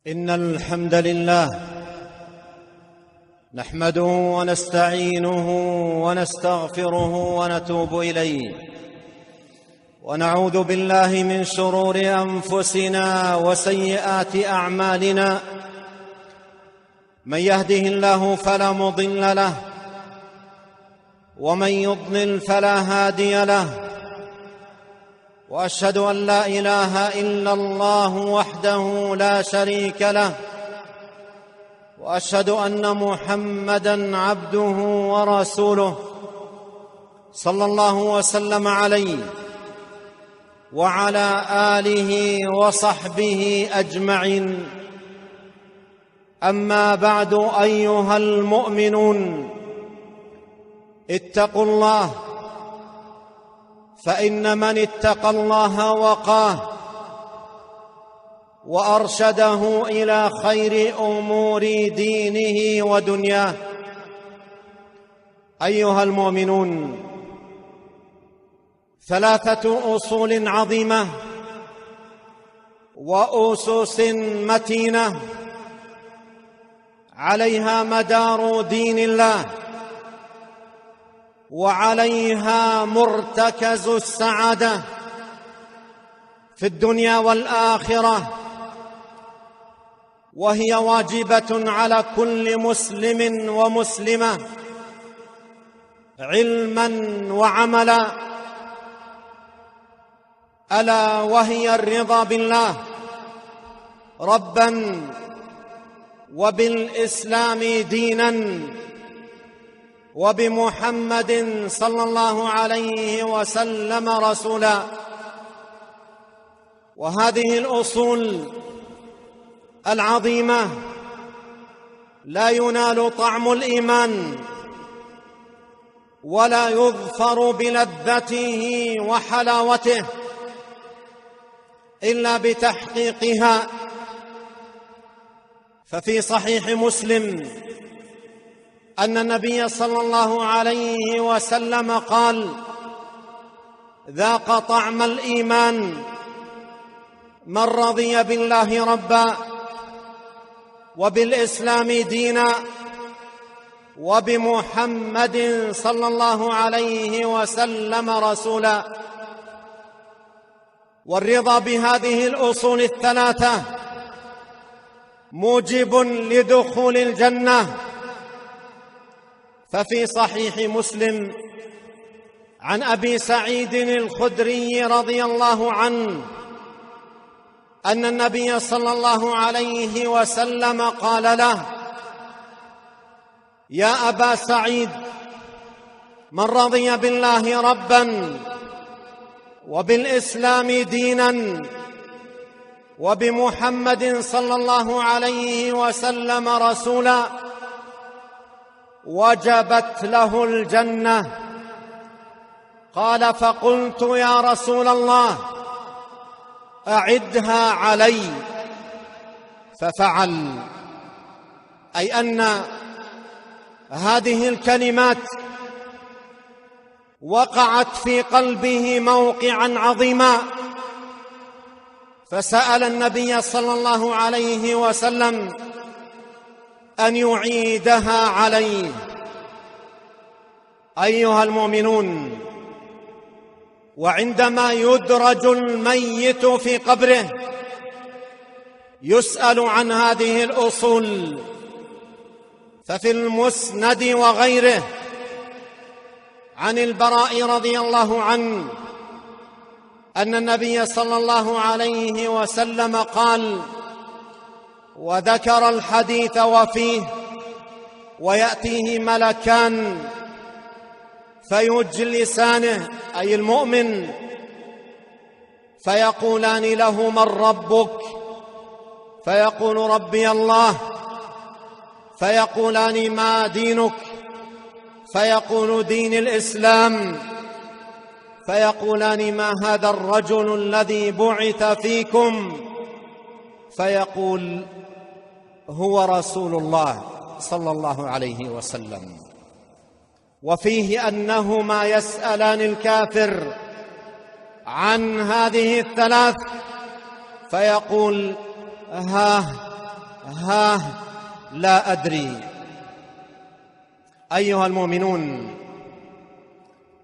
إن الحمد لله نحمده ونستعينه ونستغفره ونتوب إليه، ونعوذ بالله من شرور أنفسنا وسيئات أعمالنا. من يهده الله فلا مضل له، ومن يضلل فلا هادي له، وأشهد أن لا إله إلا الله وحده لا شريك له، وأشهد أن محمدًا عبده ورسوله صلى الله وسلم عليه وعلى آله وصحبه أجمعين. أما بعد، أيها المؤمنون، اتقوا الله، فإن من اتقى الله وقاه وأرشده إلى خير أمور دينه ودنياه. أيها المؤمنون، ثلاثة أصول عظيمة وأسس متينة عليها مدار دين الله، وعليها مرتكز السعادة في الدنيا والآخرة، وهي واجبة على كل مسلم ومسلمة علما وعملا، ألا وهي الرضا بالله ربا، وبالإسلام دينا، وبمحمد صلى الله عليه وسلم رسولا. وهذه الأصول العظيمة لا ينال طعم الإيمان ولا يظفر بلذته وحلاوته إلا بتحقيقها. ففي صحيح مسلم أن النبي صلى الله عليه وسلم قال: ذاق طعم الإيمان من رضي بالله ربا، وبالإسلام دينا، وبمحمد صلى الله عليه وسلم رسولا. والرضا بهذه الأصول الثلاثة موجب لدخول الجنة. ففي صحيح مسلم عن أبي سعيد الخدري رضي الله عنه أن النبي صلى الله عليه وسلم قال له: يا أبا سعيد، من رضي بالله ربا، وبالإسلام دينا، وبمحمد صلى الله عليه وسلم رسولا، وجبت له الجنة. قال: فقلت يا رسول الله أعدها علي. ففعل، أي أن هذه الكلمات وقعت في قلبه موقعا عظيما، فسأل النبي صلى الله عليه وسلم أن يعيدها عليه. أيها المؤمنون، وعندما يدرج الميت في قبره يسأل عن هذه الأصول. ففي المسند وغيره عن البراء رضي الله عنه أن النبي صلى الله عليه وسلم قال، وذكر الحديث وفيه: ويأتيه ملكان فيجلسانه، أي المؤمن، فيقولان له: من ربك؟ فيقول: ربي الله. فيقولان: ما دينك؟ فيقول: دين الإسلام. فيقولان: ما هذا الرجل الذي بعث فيكم؟ فيقول: هو رسول الله صلى الله عليه وسلم. وفيه أنهما يسألان الكافر عن هذه الثلاث، فيقول: لا أدري. أيها المؤمنون،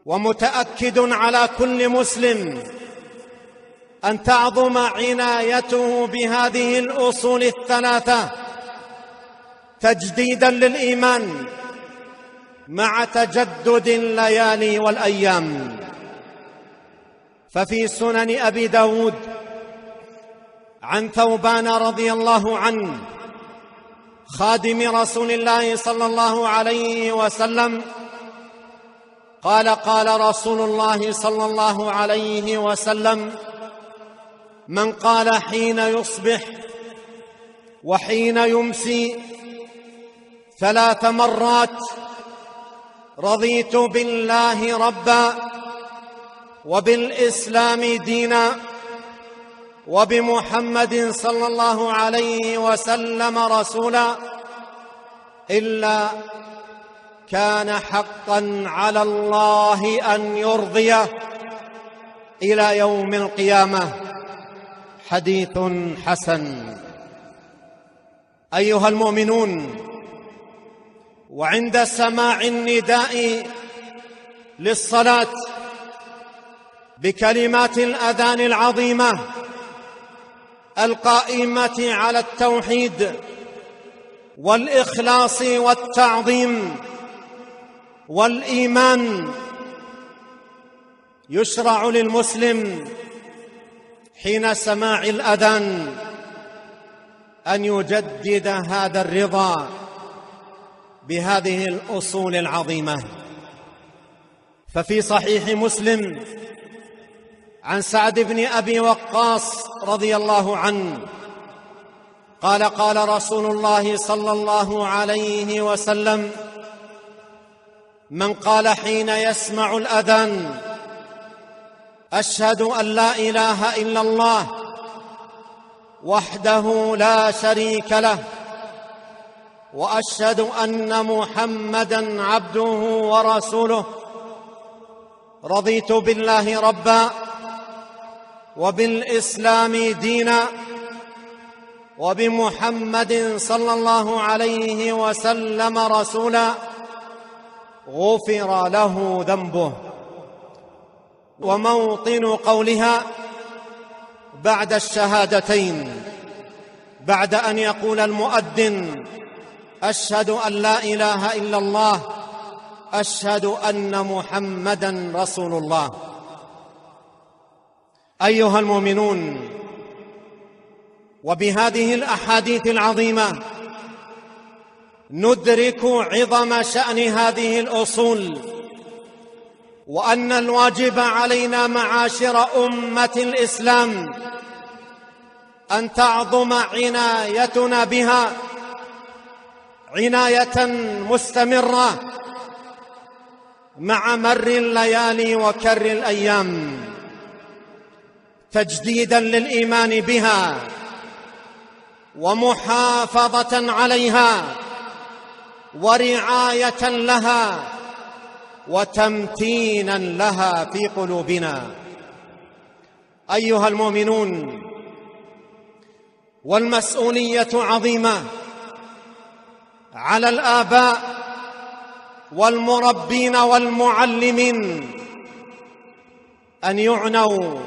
ومتأكد على كل مسلم أن تعظم عنايته بهذه الأصول الثلاثة تجديدا للإيمان مع تجدد الليالي والأيام. ففي سنن أبي داود عن ثوبان رضي الله عنه خادم رسول الله صلى الله عليه وسلم قال: قال رسول الله صلى الله عليه وسلم: من قال حين يصبح وحين يمسي 3 مرات: رضيت بالله ربا وبالإسلام دينا وبمحمد صلى الله عليه وسلم رسولا، إلا كان حقا على الله أن يرضيه إلى يوم القيامة. حديث حسن. أيها المؤمنون، وعند سماع النداء للصلاة بكلمات الأذان العظيمة القائمة على التوحيد والإخلاص والتعظيم والإيمان، يشرع للمسلم حين سماع الأذان أن يجدد هذا الرضا بهذه الأصول العظيمة. ففي صحيح مسلم عن سعد بن أبي وقاص رضي الله عنه قال: قال رسول الله صلى الله عليه وسلم: من قال حين يسمع الأذان: أشهد أن لا إله إلا الله وحده لا شريك له وأشهد أن محمدًا عبده ورسوله، رضيت بالله ربا وبالإسلام دينا وبمحمد صلى الله عليه وسلم رسولا، غفر له ذنبه. وموطن قولها بعد الشهادتين، بعد أن يقول المؤذن: أشهد أن لا إله إلا الله، أشهد أن محمدًا رسول الله. أيها المؤمنون، وبهذه الأحاديث العظيمة ندرك عظم شأن هذه الأصول، وأن الواجب علينا معاشر أمة الإسلام أن تعظم عنايتنا بها عناية مستمرة مع مر الليالي وكر الأيام، تجديدا للإيمان بها ومحافظة عليها ورعاية لها وتمتينا لها في قلوبنا. أيها المؤمنون، والمسؤولية عظيمة على الآباء والمربين والمعلمين أن يعنوا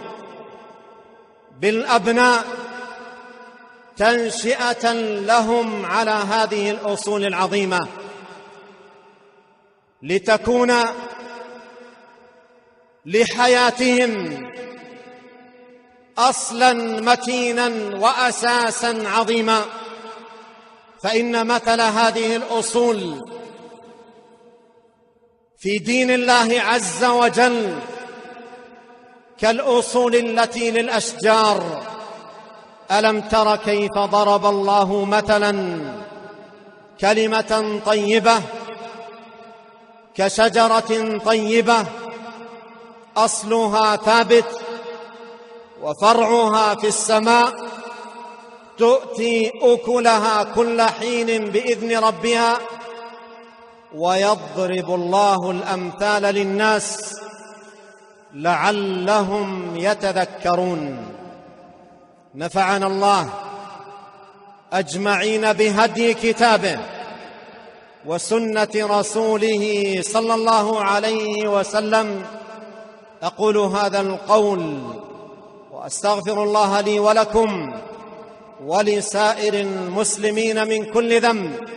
بالأبناء تنشئة لهم على هذه الأصول العظيمة، لتكون لحياتهم أصلاً متيناً وأساساً عظيما. فإن مثل هذه الأصول في دين الله عز وجل كالأصول التي للأشجار. ألم تر كيف ضرب الله مثلاً كلمة طيبة كشجرة طيبة أصلها ثابت وفرعها في السماء، تؤتي أكلها كل حين بإذن ربها، ويضرب الله الأمثال للناس لعلهم يتذكرون. نفعنا الله أجمعين بهدي كتابه وسنة رسوله صلى الله عليه وسلم، أقول هذا القول وأستغفر الله لي ولكم ولسائر المسلمين من كل ذنب،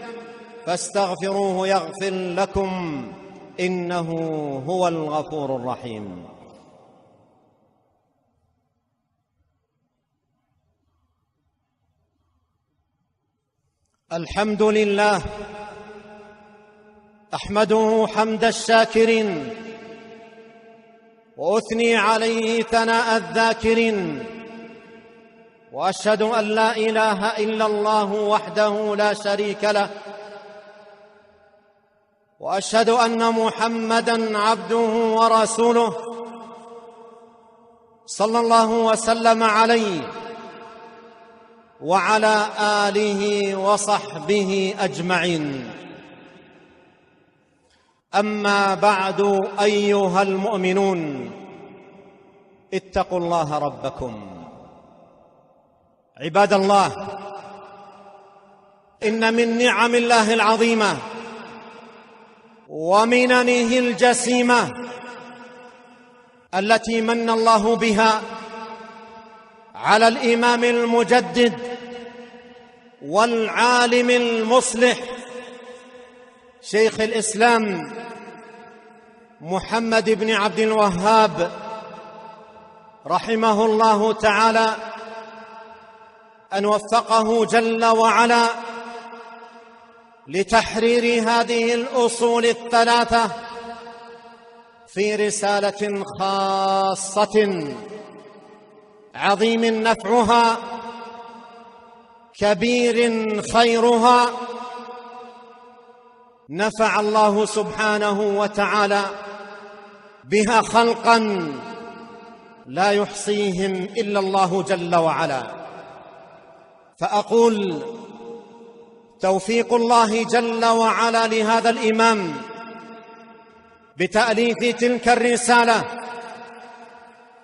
فاستغفروه يغفر لكم، إنه هو الغفور الرحيم. الحمد لله، أحمده حمد الشاكرين وأثني عليه ثناء الذاكرين، وأشهد أن لا إله إلا الله وحده لا شريك له، وأشهد أن محمدًا عبده ورسوله صلى الله وسلم عليه وعلى آله وصحبه أجمعين. أما بعد، أيها المؤمنون، اتقوا الله ربكم. عباد الله، إن من نعم الله العظيمة ومننه الجسيمة التي من الله بها على الإمام المجدد والعالم المصلح شيخ الإسلام محمد بن عبد الوهاب رحمه الله تعالى، أن وفقه جل وعلا لتحرير هذه الأصول الثلاثة في رسالة خاصة عظيم نفعها كبير خيرها، نفع الله سبحانه وتعالى بها خلقا لا يحصيهم إلا الله جل وعلا. فأقول توفيق الله جل وعلا لهذا الإمام بتأليف تلك الرسالة،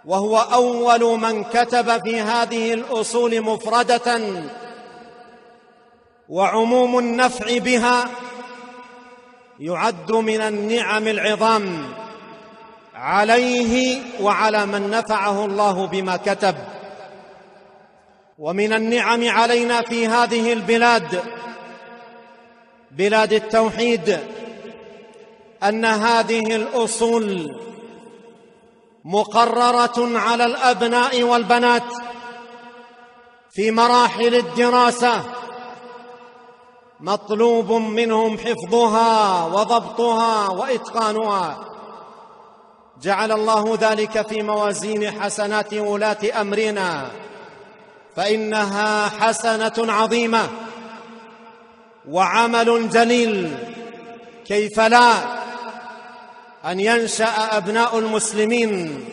وهو أول من كتب في هذه الأصول مفردة، وعموم النفع بها يعد من النعم العظام عليه وعلى من نفعه الله بما كتب. ومن النعم علينا في هذه البلاد، بلاد التوحيد، أن هذه الأصول مقررة على الأبناء والبنات في مراحل الدراسة، مطلوب منهم حفظها وضبطها وإتقانها. جعل الله ذلك في موازين حسنات ولاة أمرنا، فإنها حسنة عظيمة وعمل جليل. كيف لا أن ينشأ أبناء المسلمين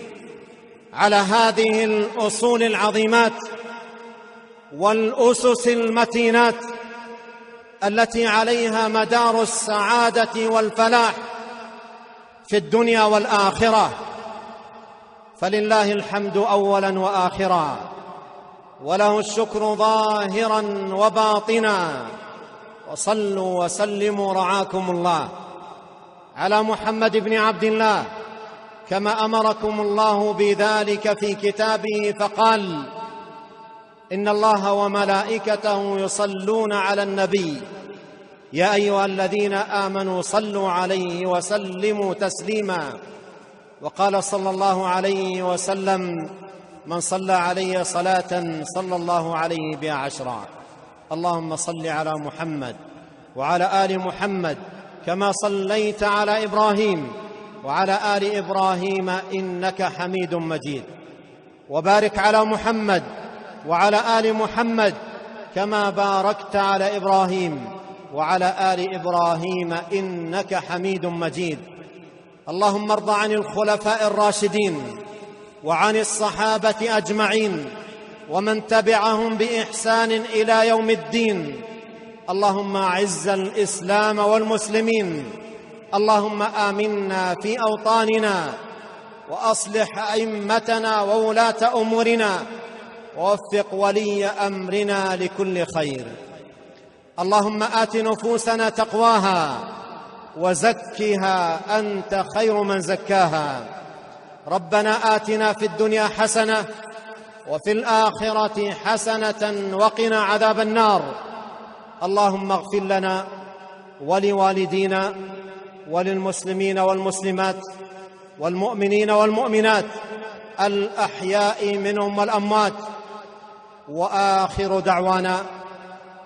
على هذه الأصول العظيمات والأسس المتينات التي عليها مدار السعادة والفلاح في الدنيا والآخرة. فلله الحمد أولا وآخرا، وله الشكر ظاهرا وباطنا. وصلوا وسلموا رعاكم الله على محمد بن عبد الله كما أمركم الله بذلك في كتابه، فقال: إن الله وملائكته يصلون على النبي يا أيها الذين آمنوا صلوا عليه وسلموا تسليما. وقال صلى الله عليه وسلم: من صلى علي صلاة صلى الله عليه بها عشرا. اللهم صل على محمد وعلى آل محمد كما صليت على إبراهيم وعلى آل إبراهيم إنك حميد مجيد، وبارك على محمد وعلى آل محمد كما باركت على إبراهيم وعلى آل إبراهيم إنك حميد مجيد. اللهم ارض عن الخلفاء الراشدين وعن الصحابة أجمعين ومن تبعهم بإحسان إلى يوم الدين. اللهم أعز الإسلام والمسلمين، اللهم آمنا في أوطاننا، وأصلح أئمتنا وولاة أمورنا، ووفق ولي أمرنا لكل خير. اللهم آت نفوسنا تقواها وزكها أنت خير من زكاها. ربنا آتنا في الدنيا حسنة وفي الآخرة حسنة وقنا عذاب النار. اللهم اغفر لنا ولوالدينا وللمسلمين والمسلمات والمؤمنين والمؤمنات الأحياء منهم والأموات. وآخر دعوانا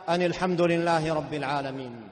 أن الحمد لله رب العالمين.